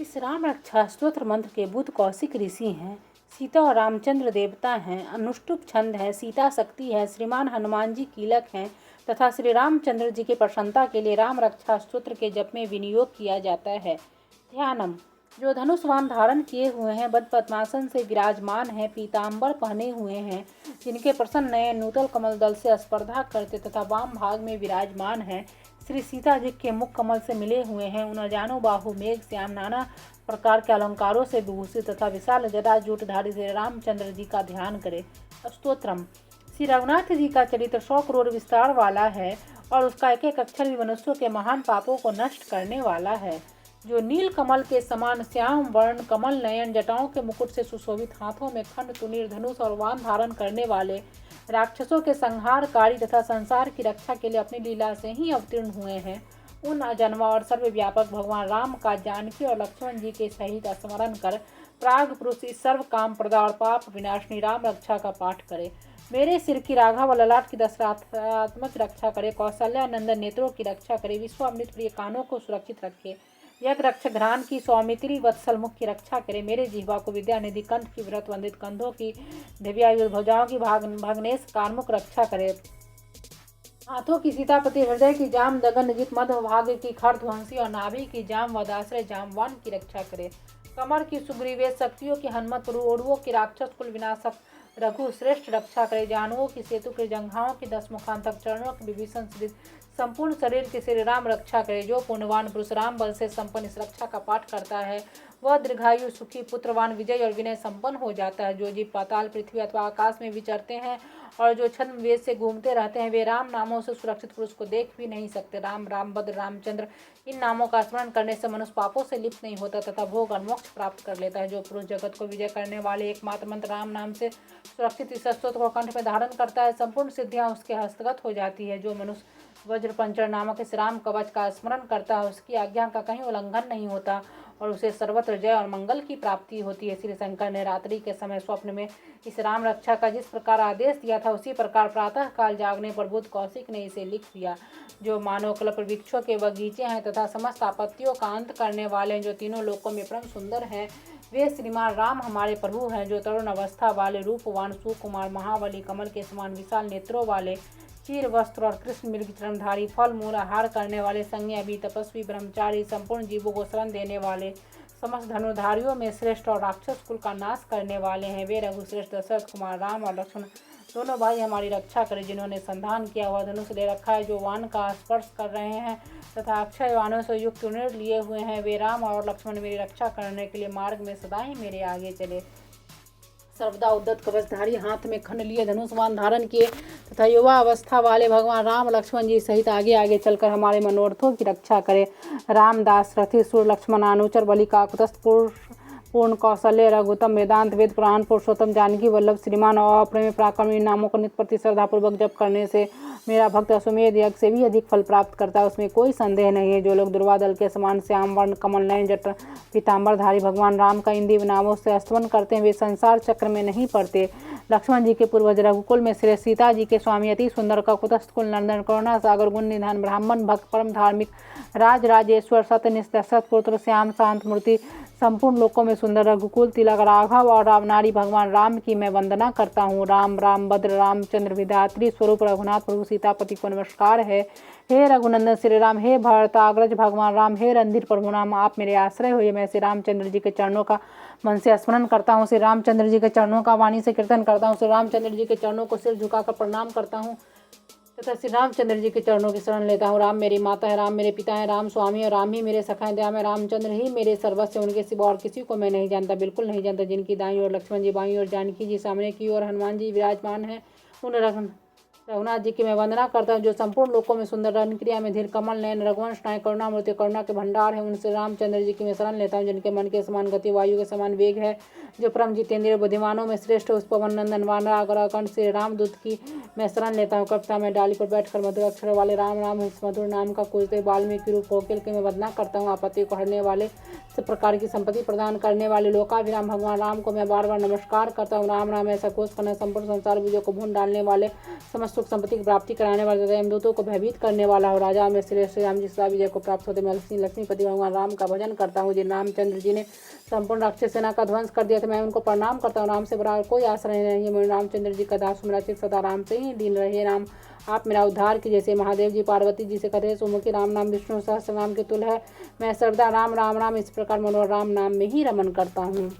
इस राम रक्षा स्तोत्र मंत्र के बुध कौशिक ऋषि हैं, सीता और रामचंद्र देवता हैं, अनुष्टुप छंद है, सीता शक्ति है, श्रीमान हनुमान जी कीलक हैं तथा श्री रामचंद्र जी की प्रसन्नता के लिए राम रक्षा स्तोत्र के जप में विनियोग किया जाता है। ध्यानम। जो धनुष बाण धारण किए हुए हैं, बद्ध पद्मासन से विराजमान हैं, पीताम्बर पहने हुए हैं, जिनके प्रसन्न नयन नूतल कमल दल से स्पर्धा करते तथा वाम भाग में विराजमान हैं, श्री सीता जी के मुख कमल से मिले हुए हैं, उन अजानो बाहु मेघ श्याम नाना प्रकार के अलंकारों से विभूषित तथा विशाल जटा जूटधारी श्री रामचंद्र जी का ध्यान करें। स्तोत्रम। श्री रघुनाथ जी का चरित्र 100 करोड़ विस्तार वाला है और उसका एक एक अक्षर भी मनुष्यों के महान पापों को नष्ट करने वाला है। जो नील कमल के समान श्याम वर्ण कमल नयन जटाओं के मुकुट से सुशोभित, हाथों में खंड तुनीर धनुष और वाण धारण करने वाले, राक्षसों के संहारकारी तथा संसार की रक्षा के लिए अपनी लीला से ही अवतीर्ण हुए हैं, उन अजन्मा और सर्वव्यापक भगवान राम का जानकी और लक्ष्मण जी के सहित स्मरण कर प्राग पुरुष इस सर्व काम प्रदा और पाप विनाशनी राम रक्षा का पाठ करे। मेरे सिर की राघव ललाट की दशरथात्मक रक्षा करे, कौशल्या नंदन नेत्रों की रक्षा करे, विश्वामित्र प्रिय कानों को सुरक्षित रखे, यज्ञ रक्षक घ्राण की सौमित्री वत्सल मुख की रक्षा करे, मेरे जिह्वा को विद्या निधि कंठ की व्रत वंदित कंधों की दिव्यायुध भुजाओं की भग्नेश कार्मुक रक्षा करे, हाथों की सीतापति हृदय की जाम दगन जित मध्य भाग की खरध्वंसी और नाभि की जाम वदाश्रय जामवान की रक्षा करे, कमर की सुग्रीवेश शक्तियों की हनुमत ओडुओं की राक्षस कुल विनाशक रघु श्रेष्ठ रक्षा करे, जानुओं की सेतु के जंघाओं की 10 मुखांतक चरणों की विभीषण सहित संपूर्ण शरीर की श्री राम रक्षा करे। जो पुण्यवान पुरुष राम बल से संपन्न इस रक्षा का पाठ करता है वह दीर्घायु सुखी पुत्रवान विजय और विनय संपन्न हो जाता है। जो जीव पाताल पृथ्वी अथवा आकाश में विचरते हैं और जो छद्म वेद से घूमते रहते हैं, वे राम नामों से सुरक्षित पुरुष को देख भी नहीं सकते। राम राम भद्र रामचंद्र इन नामों का स्मरण करने से मनुष्य पापों से लिप्त नहीं होता तथा भोग और मोक्ष प्राप्त कर लेता है। जो पुरुष जगत को विजय करने वाले एकमात्र मंत्र राम नाम से सुरक्षित इस स्तोत्र को कंठ में धारण करता है, संपूर्ण सिद्धियां उसके हस्तगत हो जाती है। जो मनुष्य वज्र पंचर नामक इस राम कवच का स्मरण करता है, उसकी आज्ञा का कहीं उल्लंघन नहीं होता और उसे सर्वत्र जय और मंगल की प्राप्ति होती है। श्री शंकर ने रात्रि के समय स्वप्न में इस राम रक्षा का जिस प्रकार आदेश दिया था, उसी प्रकार प्रातः काल जागने पर बुध कौशिक ने इसे लिख दिया। जो मानव कल्प वृक्षों के बगीचे हैं तथा समस्त आपत्तियों का अंत करने वाले हैं, जो तीनों लोकों में परम सुंदर हैं, वे श्रीमान राम हमारे प्रभु हैं। जो तरुण अवस्था वाले, रूपवान, सुकुमार, महाबली, कमल के समान विशाल नेत्रों वाले, चीर वस्त्र और कृष्ण मृग चरणधारी, फल मूल आहार करने वाले, संज्ञावी, तपस्वी, ब्रह्मचारी, संपूर्ण जीवों को शरण देने वाले, समस्त धनुर्धारियों में श्रेष्ठ और राक्षस कुल का नाश करने वाले हैं। वे रघुश्रेष्ठ दशरथ कुमार राम और लक्ष्मण दोनों भाई हमारी रक्षा करें, जिन्होंने संधान किया हुआ धनुष ले रखा है, जो वान का स्पर्श कर रहे हैं तथा अक्षय वानों से युक्त तुनीर लिए हुए हैं। वे राम और लक्ष्मण मेरी रक्षा करने के लिए मार्ग में सदा ही मेरे आगे चले। सर्वदा उद्दत कवचधारी, हाथ में खंड लिए धनुष बाण धारण किए तथा युवा अवस्था वाले भगवान राम लक्ष्मण जी सहित आगे आगे चलकर हमारे मनोरथों की रक्षा करे। रामदास रथी सुर लक्ष्मण अनुचर बलि काकुतस्थ पूर्ण कौशल्य रघुतम वेदांत वेद पुराण पुरुषोत्तम जानकी वल्लभ श्रीमान और प्रेम पराक्रम इन नामों को नित्य प्रति श्रद्धापूर्वक जप करने से मेरा भक्त अश्वमेध यज्ञ से भी अधिक फल प्राप्त करता है, उसमें कोई संदेह नहीं है। जो लोग दुर्वादल के समान श्याम वर्ण कमल नयन जट पीताम्बरधारी भगवान राम का इन दिव्य नामों से स्तवन करते हैं, वे संसार चक्र में नहीं पड़ते। लक्ष्मण जी के पूर्वज रघुकुल में श्रेष्ठ, सीता जी के स्वामी अति सुंदर काकुतस्थ कुल नंदन करुणा सागर गुण निधान ब्राह्मण भक्त परम धार्मिक राज राजेश्वर सत्यनिष्ठ दशरथ पुत्र श्याम शांत मूर्ति, संपूर्ण लोकों में सुंदर रघुकुल तिलक राघव और रामनारी भगवान राम की मैं वंदना करता हूँ। राम राम भद्र रामचंद्र विधात्री स्वरूप रघुनाथ प्रभु सीतापति को नमस्कार है। हे रघुनंदन श्री राम, हे भरताग्रज भगवान राम, हे रणधीर प्रभु राम, आप मेरे आश्रय हुए। मैं श्री रामचंद्र जी के चरणों का मन से स्मरण करता हूँ, श्री रामचंद्र जी के चरणों का वाणी से कीर्तन करता हूँ, श्री रामचंद्र जी के चरणों को सिर झुकाकर प्रणाम करता हूँ तथा श्री रामचंद्र जी के चरणों की शरण लेता हूँ। राम मेरी माता है, राम मेरे पिता है, राम स्वामी और राम ही मेरे सखा है। दया में रामचंद्र ही मेरे सर्वस्व, उनके सिवा और किसी को मैं नहीं जानता, बिल्कुल नहीं जानता। जिनकी दाईं ओर लक्ष्मण जी, बाईं ओर जानकी जी, सामने की ओर हनुमान जी विराजमान है, उन रघुनाथ जी की मैं वंदना करता हूँ। जो संपूर्ण लोकों में सुंदर रन क्रिया में धीर कमल नयन रघुवंश नायक करुणा मूर्ति करुणा के भंडार है, उनसे रामचंद्र जी की मैं शरण लेता हूँ। जिनके मन के समान गति वायु के समान वेग है, जो परम जितेंद्रिय बुद्धिमानों में श्रेष्ठ उस पवन नंदन वानरागराकंठ श्री रामदूत की मैं शरण लेता हूँ। कविता में डाली पर बैठकर मधुर अक्षर वाले राम राम इस मधुर नाम का पूजते वाल्मीकि रूप कोकिल की मैं वंदना करता हूँ। आपत्ति को हरने वाले, सब प्रकार की संपत्ति प्रदान करने वाले लोकाभिराम भगवान राम को मैं बार बार नमस्कार करता हूँ। राम राम ऐसा कोष करना, संपूर्ण संसार बीजों को भून डालने वाले, समस्त सुख संपत्ति की प्राप्ति कराने वाला तथा यमदूतों को भयभीत करने वाला हो। राजा में श्री राम जी सदा विजय को प्राप्त होते। मैं लक्ष्मीपति भगवान राम का भजन करता हूँ। जिन रामचंद्र जी ने संपूर्ण राक्षस सेना का ध्वंस कर दिया था, मैं उनको प्रणाम करता हूँ। राम से बड़ा कोई आश्रय नहीं है। मुझे रामचंद्र जी का दास, मेरा चित्त सदा राम से ही लीन रहे। राम, आप मेरा उद्धार की, जैसे महादेव जी पार्वती जी से करे सुमुखी राम नाम विष्णु सहस्त्र नाम के तुल्य है। मैं सर्वदा राम राम राम इस प्रकार मनोहर राम नाम में ही रमन करता हूँ।